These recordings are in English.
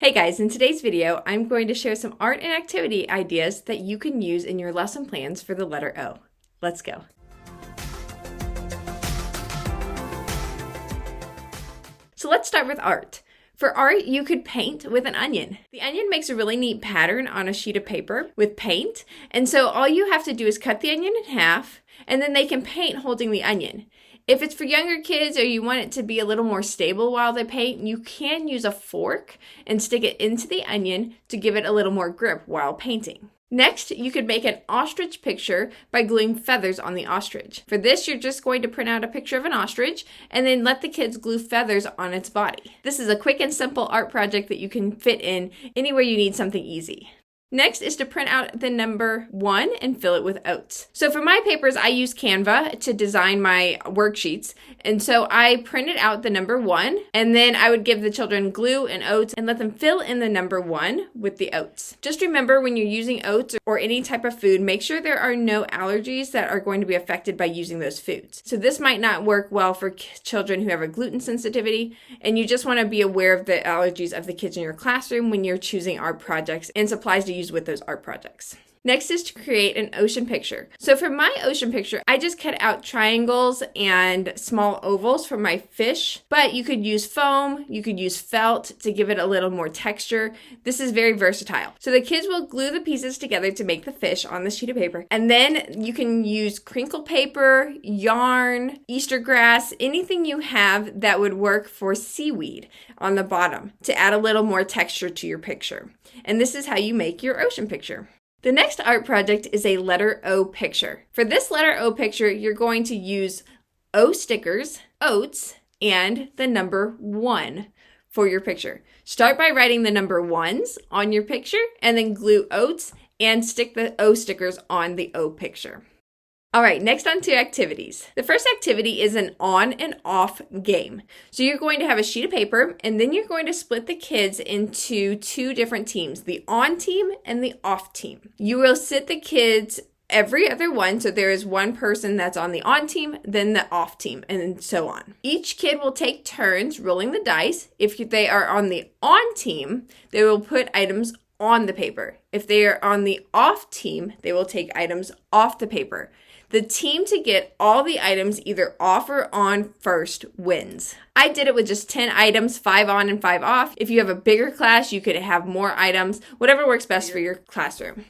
Hey guys, in today's video, I'm going to share some art and activity ideas that you can use in your lesson plans for the letter O. Let's go. So let's start with art. For art, you could paint with an onion. The onion makes a really neat pattern on a sheet of paper with paint, and so all you have to do is cut the onion in half, and then they can paint holding the onion. If it's for younger kids or you want it to be a little more stable while they paint, you can use a fork and stick it into the onion to give it a little more grip while painting. Next, you could make an ostrich picture by gluing feathers on the ostrich. For this, you're just going to print out a picture of an ostrich and then let the kids glue feathers on its body. This is a quick and simple art project that you can fit in anywhere you need something easy. Next is to print out the number 1 and fill it with oats. So for my papers, I use Canva to design my worksheets. And so I printed out the number 1, and then I would give the children glue and oats and let them fill in the number 1 with the oats. Just remember, when you're using oats or any type of food, make sure there are no allergies that are going to be affected by using those foods. So this might not work well for children who have a gluten sensitivity, and you just want to be aware of the allergies of the kids in your classroom when you're choosing art projects and supplies to use with those art projects. Next is to create an ocean picture. So for my ocean picture, I just cut out triangles and small ovals for my fish, but you could use foam, you could use felt to give it a little more texture. This is very versatile. So the kids will glue the pieces together to make the fish on the sheet of paper, and then you can use crinkle paper, yarn, Easter grass, anything you have that would work for seaweed on the bottom to add a little more texture to your picture. And this is how you make your ocean picture. The next art project is a letter O picture. For this letter O picture, you're going to use O stickers, oats, and the number 1 for your picture. Start by writing the number 1s on your picture and then glue oats and stick the O stickers on the O picture. All right, next on to activities. The first activity is an on and off game. So you're going to have a sheet of paper, and then you're going to split the kids into 2 different teams, the on team and the off team. You will sit the kids every other one, so there is one person that's on the on team, then the off team, and so on. Each kid will take turns rolling the dice. If they are on the on team, they will put items on the paper. If they are on the off team, they will take items off the paper. The team to get all the items either off or on first wins. I did it with just 10 items, 5 on and 5 off. If you have a bigger class, you could have more items, whatever works best for your classroom.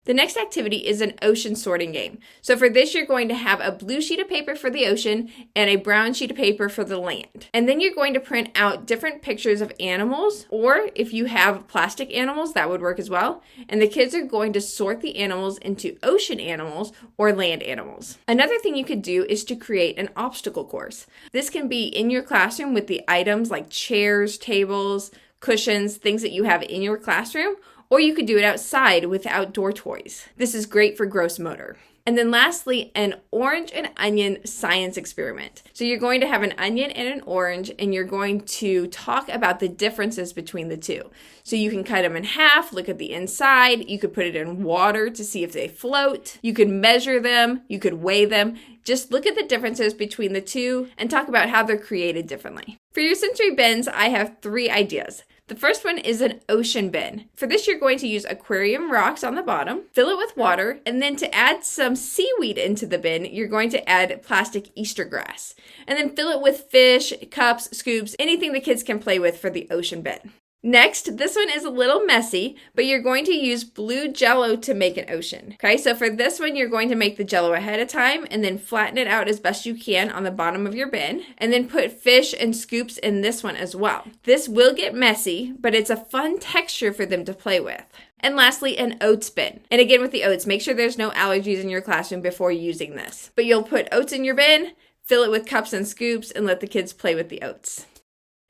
The next activity is an ocean sorting game. So for this, you're going to have a blue sheet of paper for the ocean and a brown sheet of paper for the land. And then you're going to print out different pictures of animals, or if you have plastic animals, that would work as well. And the kids are going to sort the animals into ocean animals or land animals. Another thing you could do is to create an obstacle course. This can be in your classroom with the items like chairs, tables, cushions, things that you have in your classroom, or you could do it outside with outdoor toys. This is great for gross motor. And then lastly, an orange and onion science experiment. So you're going to have an onion and an orange, and you're going to talk about the differences between the two. So you can cut them in half, look at the inside. You could put it in water to see if they float. You could measure them. You could weigh them. Just look at the differences between the two and talk about how they're created differently. For your sensory bins, I have 3 ideas. The first one is an ocean bin. For this, you're going to use aquarium rocks on the bottom, fill it with water, and then to add some seaweed into the bin, you're going to add plastic Easter grass. And then fill it with fish, cups, scoops, anything the kids can play with for the ocean bin. Next, this one is a little messy, but you're going to use blue Jell-O to make an ocean. Okay, so for this one, you're going to make the Jell-O ahead of time and then flatten it out as best you can on the bottom of your bin, and then put fish and scoops in this one as well. This will get messy, but it's a fun texture for them to play with. And lastly, an oats bin. And again, with the oats, make sure there's no allergies in your classroom before using this. But you'll put oats in your bin, fill it with cups and scoops, and let the kids play with the oats.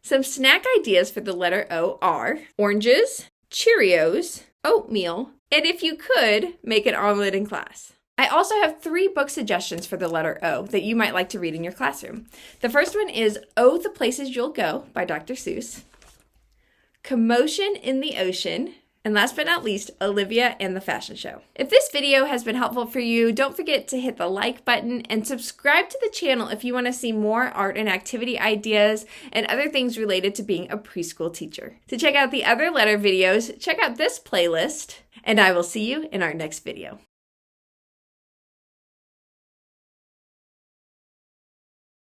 Some snack ideas for the letter O are oranges, Cheerios, oatmeal, and if you could, make an omelet in class. I also have 3 book suggestions for the letter O that you might like to read in your classroom. The first one is Oh, the Places You'll Go by Dr. Seuss, Commotion in the Ocean And last but not least, Olivia and the Fashion Show. If this video has been helpful for you, don't forget to hit the like button and subscribe to the channel if you want to see more art and activity ideas and other things related to being a preschool teacher. To check out the other letter videos, check out this playlist, and I will see you in our next video.